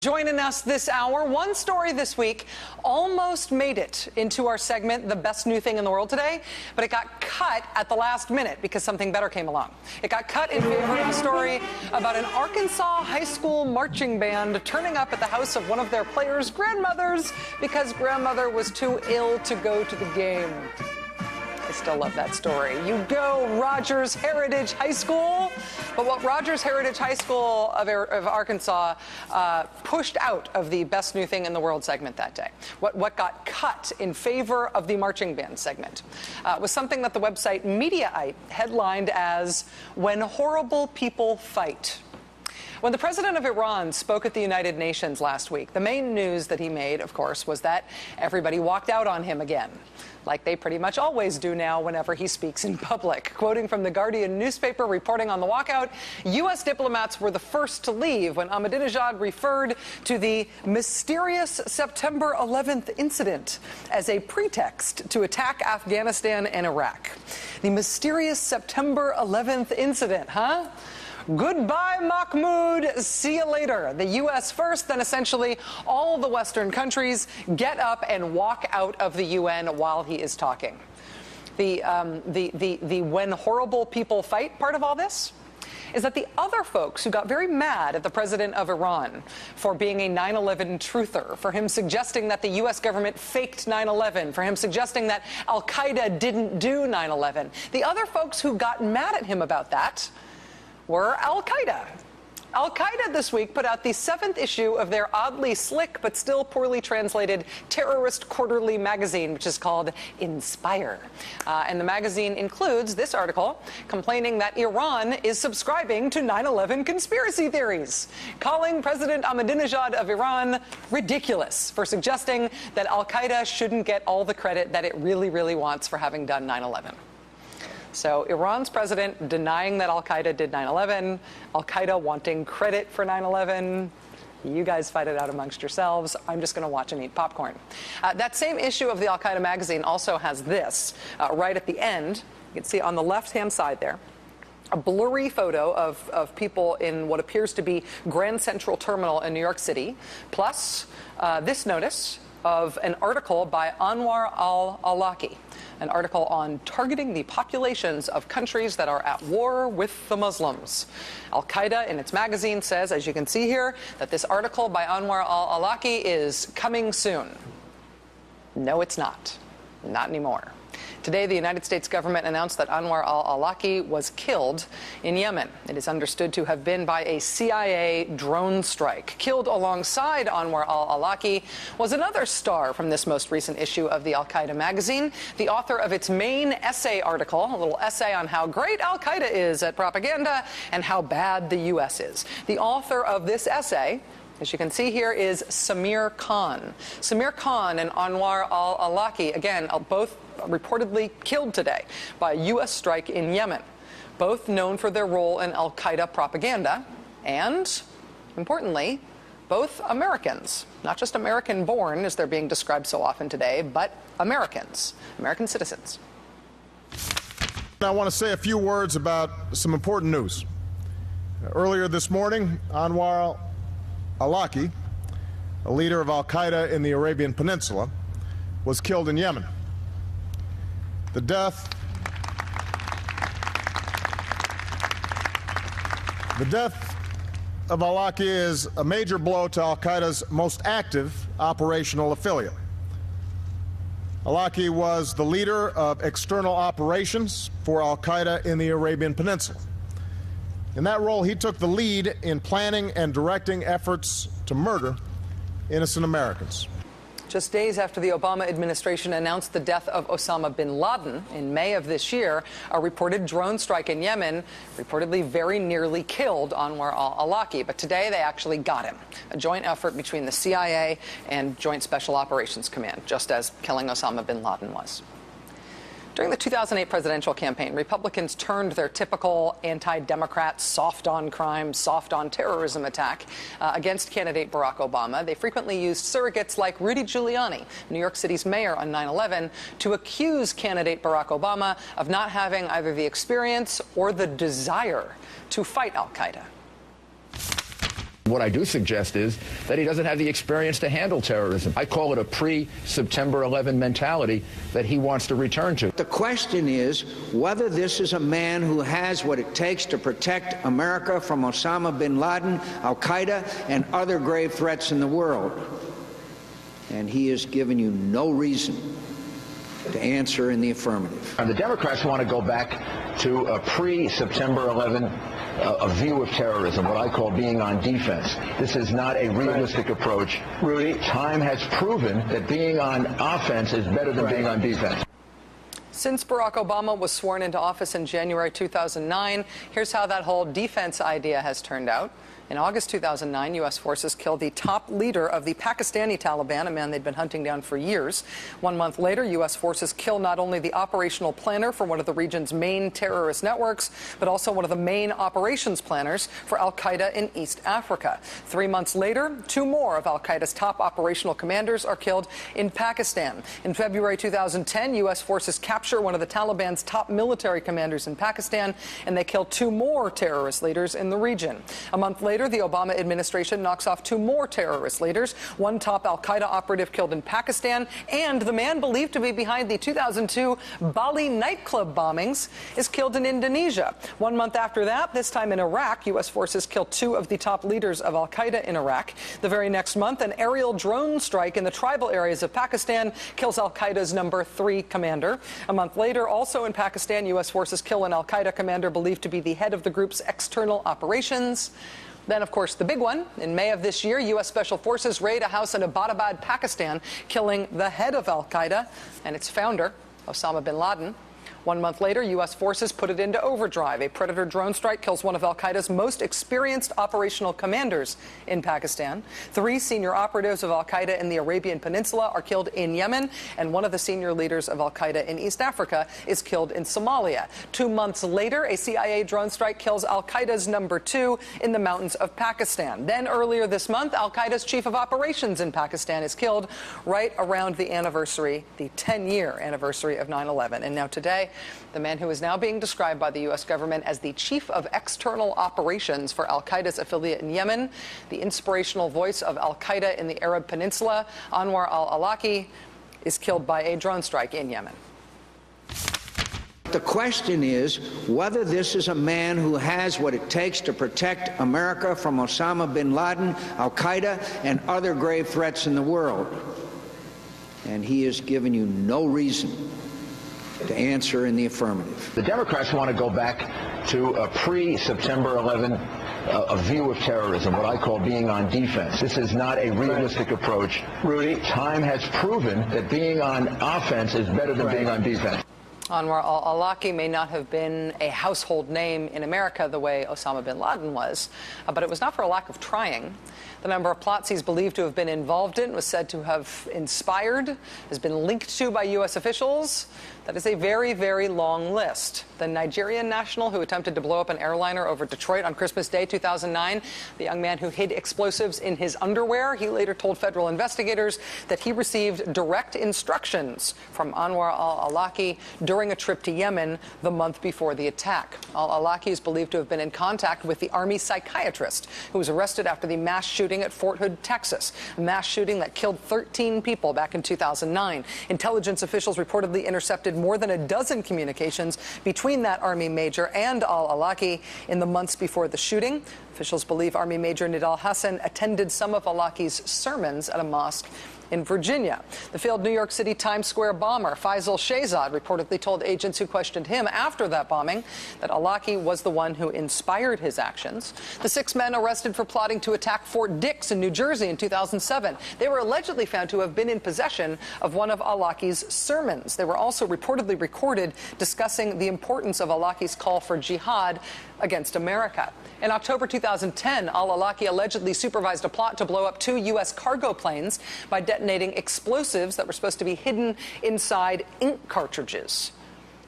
Joining us this hour, one story this week almost made it into our segment, The Best New Thing in the World Today, but it got cut at the last minute because something better came along. It got cut in favor of a story about an Arkansas high school marching band turning up at the house of one of their players' grandmothers because grandmother was too ill to go to the game. I still love that story. You go, Rogers Heritage High School. But what Rogers Heritage High School of Arkansas pushed out of the Best New Thing in the World segment that day, what got cut in favor of the marching band segment, was something that the website Mediaite headlined as "When Horrible People Fight." When the president of Iran spoke at the United Nations last week, the main news that he made, of course, was that everybody walked out on him again, like they pretty much always do now whenever he speaks in public. Quoting from the Guardian newspaper reporting on the walkout, U.S. diplomats were the first to leave when Ahmadinejad referred to the mysterious September 11th incident as a pretext to attack Afghanistan and Iraq. The mysterious September 11th incident, huh? Goodbye, Mahmoud. See you later. The U.S. first, then essentially all the Western countries get up and walk out of the UN while he is talking. The when horrible people fight part of all this is that the other folks who got very mad at the president of Iran for being a 9/11 truther, for him suggesting that the U.S. government faked 9/11, for him suggesting that Al-Qaeda didn't do 9/11, the other folks who got mad at him about that were Al-Qaeda. Al-Qaeda this week put out the 7th issue of their oddly slick but still poorly translated terrorist quarterly magazine, which is called Inspire. And the magazine includes this article complaining that Iran is subscribing to 9/11 conspiracy theories, calling President Ahmadinejad of Iran ridiculous for suggesting that Al-Qaeda shouldn't get all the credit that it really, really wants for having done 9/11. So Iran's president denying that Al-Qaeda did 9/11, Al-Qaeda wanting credit for 9/11. You guys fight it out amongst yourselves. I'm just going to watch and eat popcorn. That same issue of the Al-Qaeda magazine also has this right at the end. You can see on the left-hand side there, a blurry photo of people in what appears to be Grand Central Terminal in New York City, plus this notice of an article by Anwar al-Awlaki, an article on targeting the populations of countries that are at war with the Muslims. Al-Qaeda in its magazine says, as you can see here, that this article by Anwar al-Awlaki is coming soon. No, it's not. Not anymore. Today, the United States government announced that Anwar al-Awlaki was killed in Yemen. It is understood to have been by a CIA drone strike. Killed alongside Anwar al-Awlaki was another star from this most recent issue of the Al-Qaeda magazine, the author of its main essay article, a little essay on how great Al-Qaeda is at propaganda and how bad the U.S. is. The author of this essay, as you can see here, is Samir Khan. Samir Khan and Anwar al-Awlaki, again, both reportedly killed today by a U.S. strike in Yemen, both known for their role in Al-Qaeda propaganda and, importantly, both Americans, not just American-born, as they're being described so often today, but Americans, American citizens. I want to say a few words about some important news. Earlier this morning, Anwar al-Awlaki, a leader of Al-Qaeda in the Arabian Peninsula, was killed in Yemen. The death of al-Awlaki is a major blow to Al-Qaeda's most active operational affiliate. Al-Awlaki was the leader of external operations for Al-Qaeda in the Arabian Peninsula. In that role, he took the lead in planning and directing efforts to murder innocent Americans. Just days after the Obama administration announced the death of Osama bin Laden in May of this year, a reported drone strike in Yemen reportedly very nearly killed Anwar al-Awlaki. But today they actually got him. A joint effort between the CIA and Joint Special Operations Command, just as killing Osama bin Laden was. During the 2008 presidential campaign, Republicans turned their typical anti-Democrat soft on crime, soft on terrorism attack against candidate Barack Obama. They frequently used surrogates like Rudy Giuliani, New York City's mayor on 9/11, to accuse candidate Barack Obama of not having either the experience or the desire to fight al-Qaeda. What I do suggest is that he doesn't have the experience to handle terrorism. I call it a pre-September 11 mentality that he wants to return to. The question is whether this is a man who has what it takes to protect America from Osama bin Laden, al-Qaeda, and other grave threats in the world. And he has given you no reason to answer in the affirmative. And the Democrats want to go back to a pre-September 11 a view of terrorism, what I call being on defense. This is not a realistic approach. Rudy, time has proven that being on offense is better than being on defense. Since Barack Obama was sworn into office in January 2009, here's how that whole defense idea has turned out. In August 2009, U.S. forces killed the top leader of the Pakistani Taliban, a man they'd been hunting down for years. 1 month later, U.S. forces kill not only the operational planner for one of the region's main terrorist networks, but also one of the main operations planners for al-Qaeda in East Africa. 3 months later, 2 more of al-Qaeda's top operational commanders are killed in Pakistan. In February 2010, U.S. forces capture one of the Taliban's top military commanders in Pakistan, and they kill 2 more terrorist leaders in the region. A month later, the Obama administration knocks off 2 more terrorist leaders, one top al-Qaeda operative killed in Pakistan, and the man believed to be behind the 2002 Bali nightclub bombings is killed in Indonesia. 1 month after that, this time in Iraq, U.S. forces killed 2 of the top leaders of al-Qaeda in Iraq. The very next month, an aerial drone strike in the tribal areas of Pakistan kills al-Qaeda's number 3 commander. A month later, also in Pakistan, U.S. forces kill an al-Qaeda commander believed to be the head of the group's external operations. Then, of course, the big one. In May of this year, U.S. Special Forces raid a house in Abbottabad, Pakistan, killing the head of al-Qaeda and its founder, Osama bin Laden. 1 month later, U.S. forces put it into overdrive. A Predator drone strike kills one of al-Qaeda's most experienced operational commanders in Pakistan. 3 senior operatives of al-Qaeda in the Arabian Peninsula are killed in Yemen, and one of the senior leaders of al-Qaeda in East Africa is killed in Somalia. 2 months later, a CIA drone strike kills al-Qaeda's number 2 in the mountains of Pakistan. Then earlier this month, al-Qaeda's chief of operations in Pakistan is killed right around the anniversary, the 10-year anniversary of 9/11. And now today, the man who is now being described by the U.S. government as the chief of external operations for al-Qaeda's affiliate in Yemen, the inspirational voice of al-Qaeda in the Arab Peninsula, Anwar al-Awlaki, is killed by a drone strike in Yemen. The question is whether this is a man who has what it takes to protect America from Osama bin Laden, al-Qaeda, and other grave threats in the world. And he has given you no reason to answer in the affirmative. The Democrats want to go back to a pre-September 11 a view of terrorism, what I call being on defense. This is not a realistic approach. Rudy, time has proven that being on offense is better than being on defense. Anwar al-Awlaki may not have been a household name in America the way Osama bin Laden was, but it was not for a lack of trying. The number of plots he's believed to have been involved in was said to have inspired, has been linked to by U.S. officials. That is a very, very long list. The Nigerian national who attempted to blow up an airliner over Detroit on Christmas Day 2009, the young man who hid explosives in his underwear, he later told federal investigators that he received direct instructions from Anwar al-Awlaki during a trip to Yemen the month before the attack. Al-Awlaki is believed to have been in contact with the Army psychiatrist who was arrested after the mass shooting at Fort Hood, Texas, a mass shooting that killed 13 people back in 2009. Intelligence officials reportedly intercepted more than a dozen communications between that Army major and al-Awlaki in the months before the shooting. Officials believe Army Major Nidal Hassan attended some of Awlaki's sermons at a mosque in Virginia. The failed New York City Times Square bomber Faisal Shehzad reportedly told agents who questioned him after that bombing that Awlaki was the one who inspired his actions. The 6 men arrested for plotting to attack Fort Dix in New Jersey in 2007. They were allegedly found to have been in possession of one of Awlaki's sermons. They were also reportedly recorded discussing the importance of Awlaki's call for jihad against America. In October 2010, al-Awlaki allegedly supervised a plot to blow up 2 U.S. cargo planes by detonating explosives that were supposed to be hidden inside ink cartridges.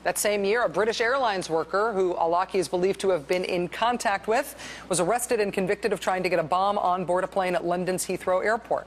That same year, a British Airlines worker who al-Awlaki is believed to have been in contact with was arrested and convicted of trying to get a bomb on board a plane at London's Heathrow Airport.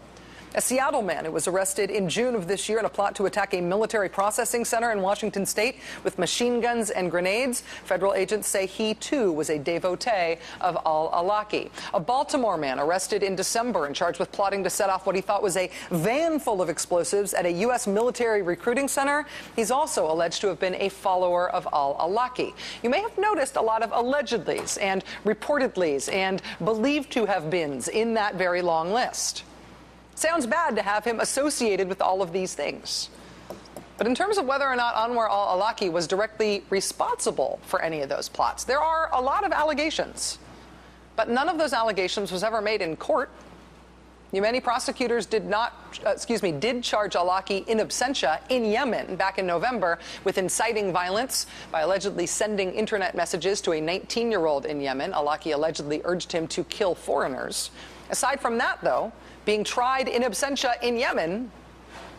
A Seattle man who was arrested in June of this year in a plot to attack a military processing center in Washington state with machine guns and grenades. Federal agents say he, too, was a devotee of al-Awlaki. A Baltimore man arrested in December and charged with plotting to set off what he thought was a van full of explosives at a U.S. military recruiting center. He's also alleged to have been a follower of al-Awlaki. You may have noticed a lot of allegedlys and reportedlys and believed to have beens in that very long list. Sounds bad to have him associated with all of these things. But in terms of whether or not Anwar al-Awlaki was directly responsible for any of those plots, there are a lot of allegations. But none of those allegations was ever made in court. Many prosecutors did charge al-Awlaki in absentia in Yemen back in November with inciting violence by allegedly sending internet messages to a 19-year-old in Yemen. Al-Awlaki allegedly urged him to kill foreigners. Aside from that, though, being tried in absentia in Yemen,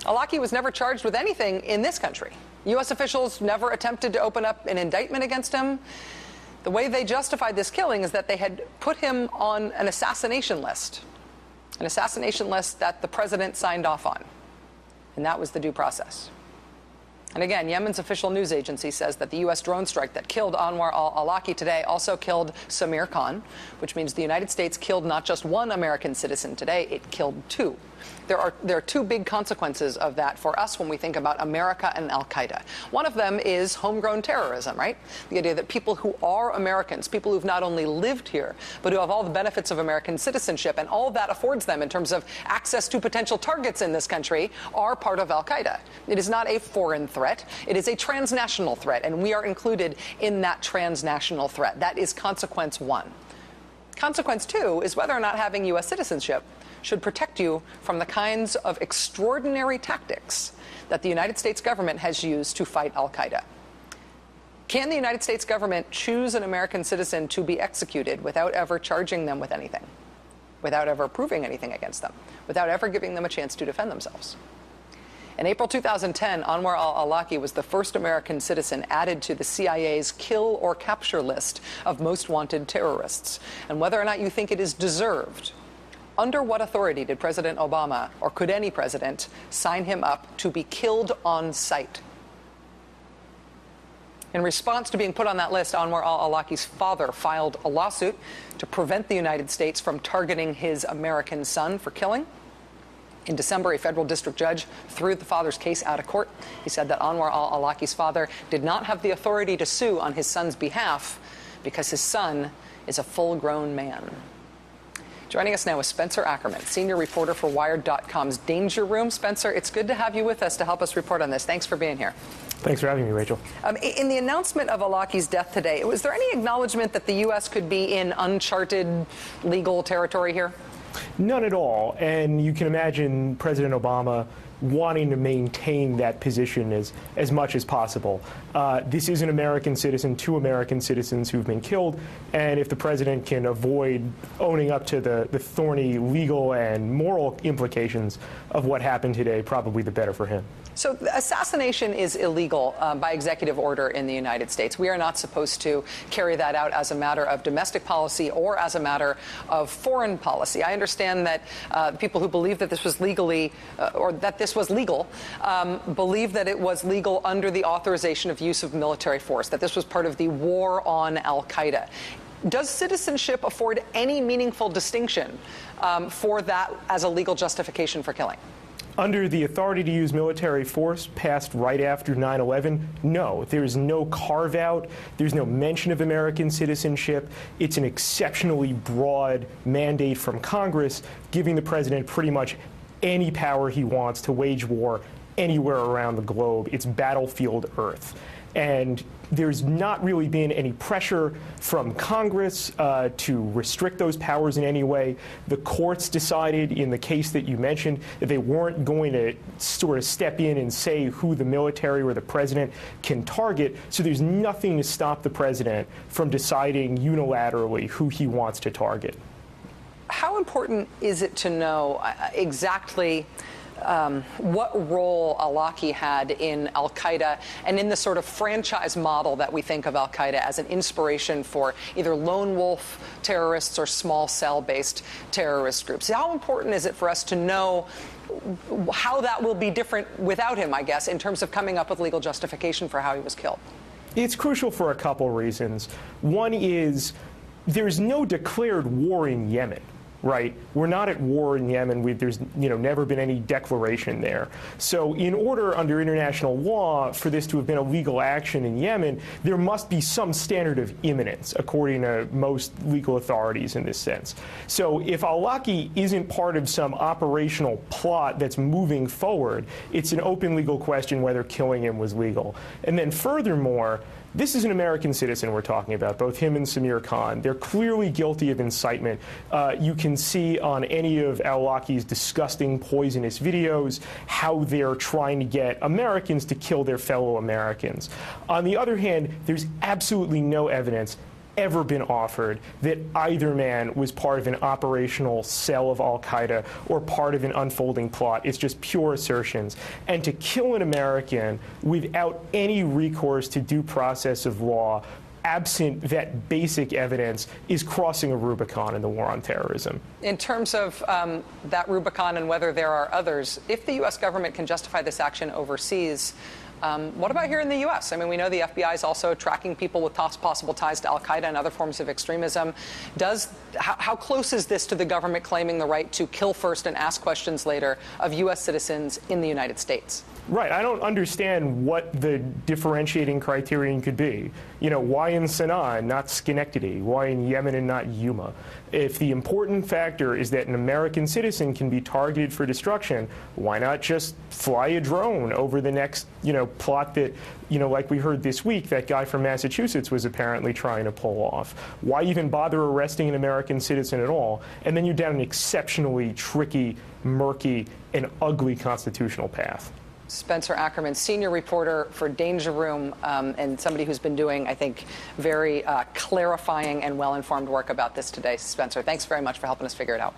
Al-Awlaki was never charged with anything in this country. U.S. officials never attempted to open up an indictment against him. The way they justified this killing is that they had put him on an assassination list that the president signed off on. And that was the due process. And again, Yemen's official news agency says that the U.S. drone strike that killed Anwar al-Awlaki today also killed Samir Khan, which means the United States killed not just one American citizen today, it killed two. There are two big consequences of that for us when we think about America and al-Qaeda. One of them is homegrown terrorism, right? The idea that people who are Americans, people who've not only lived here, but who have all the benefits of American citizenship and all that affords them in terms of access to potential targets in this country, are part of al-Qaeda. It is not a foreign threat. It is a transnational threat, and we are included in that transnational threat. That is consequence one. Consequence two is whether or not having U.S. citizenship should protect you from the kinds of extraordinary tactics that the United States government has used to fight al-Qaeda. Can the United States government choose an American citizen to be executed without ever charging them with anything, without ever proving anything against them, without ever giving them a chance to defend themselves? In April 2010, Anwar al-Awlaki was the first American citizen added to the CIA's kill or capture list of most wanted terrorists. And whether or not you think it is deserved, under what authority did President Obama, or could any president, sign him up to be killed on sight? In response to being put on that list, Anwar al-Awlaki's father filed a lawsuit to prevent the United States from targeting his American son for killing. In December, a federal district judge threw the father's case out of court. He said that Anwar al-Awlaki's father did not have the authority to sue on his son's behalf because his son is a full-grown man. Joining us now is Spencer Ackerman, senior reporter for Wired.com's Danger Room. Spencer, it's good to have you with us to help us report on this. Thanks for being here. Thanks for having me, Rachel. In the announcement of Al-Awlaki's death today, was there any acknowledgement that the U.S. could be in uncharted legal territory here? None at all. And you can imagine President Obama wanting to maintain that position as much as possible. This is an American citizen, two American citizens who've been killed, and if the president can avoid owning up to the thorny legal and moral implications of what happened today, probably the better for him. So assassination is illegal by executive order in the United States. We are not supposed to carry that out as a matter of domestic policy or as a matter of foreign policy. I understand that people who believe that this was legally or that this was legal believe that it was legal under the authorization of use of military force, that this was part of the war on al-Qaeda. Does citizenship afford any meaningful distinction for that as a legal justification for killing? Under the authority to use military force passed right after 9/11, no. There is no carve-out. There's no mention of American citizenship. It's an exceptionally broad mandate from Congress, giving the president pretty much any power he wants to wage war anywhere around the globe. It's battlefield Earth. And there's not really been any pressure from Congress to restrict those powers in any way. The courts decided in the case that you mentioned that they weren't going to sort of step in and say who the military or the president can target. So there's nothing to stop the president from deciding unilaterally who he wants to target. How important is it to know exactly what role al-Awlaki had in al-Qaeda and in the sort of franchise model that we think of al-Qaeda as an inspiration for either lone wolf terrorists or small cell-based terrorist groups. How important is it for us to know how that will be different without him, I guess, in terms of coming up with legal justification for how he was killed? It's crucial for a couple reasons. One is there's no declared war in Yemen. Right? We're not at war in Yemen. There's never been any declaration there. So in order under international law for this to have been a legal action in Yemen, there must be some standard of imminence, according to most legal authorities in this sense. So if al-Awlaki isn't part of some operational plot that's moving forward, it's an open legal question whether killing him was legal. And then furthermore, this is an American citizen we're talking about, both him and Samir Khan. They're clearly guilty of incitement. You can see on any of al-Awlaki's disgusting, poisonous videos how they're trying to get Americans to kill their fellow Americans. On the other hand, there's absolutely no evidence ever been offered that either man was part of an operational cell of al-Qaeda or part of an unfolding plot. It's just pure assertions. And to kill an American without any recourse to due process of law, absent that basic evidence, is crossing a Rubicon in the war on terrorism. In terms of that Rubicon and whether there are others, if the U.S. government can justify this action overseas, what about here in the U.S.? I mean, we know the FBI is also tracking people with possible ties to al-Qaeda and other forms of extremism. How close is this to the government claiming the right to kill first and ask questions later of U.S. citizens in the United States? Right. I don't understand what the differentiating criterion could be. Why in Sana'a and not Schenectady? Why in Yemen and not Yuma? If the important factor is that an American citizen can be targeted for destruction, why not just fly a drone over the next, plot that, like we heard this week, that guy from Massachusetts was apparently trying to pull off? Why even bother arresting an American citizen at all? And then you're down an exceptionally tricky, murky, and ugly constitutional path. Spencer Ackerman, senior reporter for Danger Room, and somebody who's been doing, I think, very clarifying and well-informed work about this today. Spencer, thanks very much for helping us figure it out.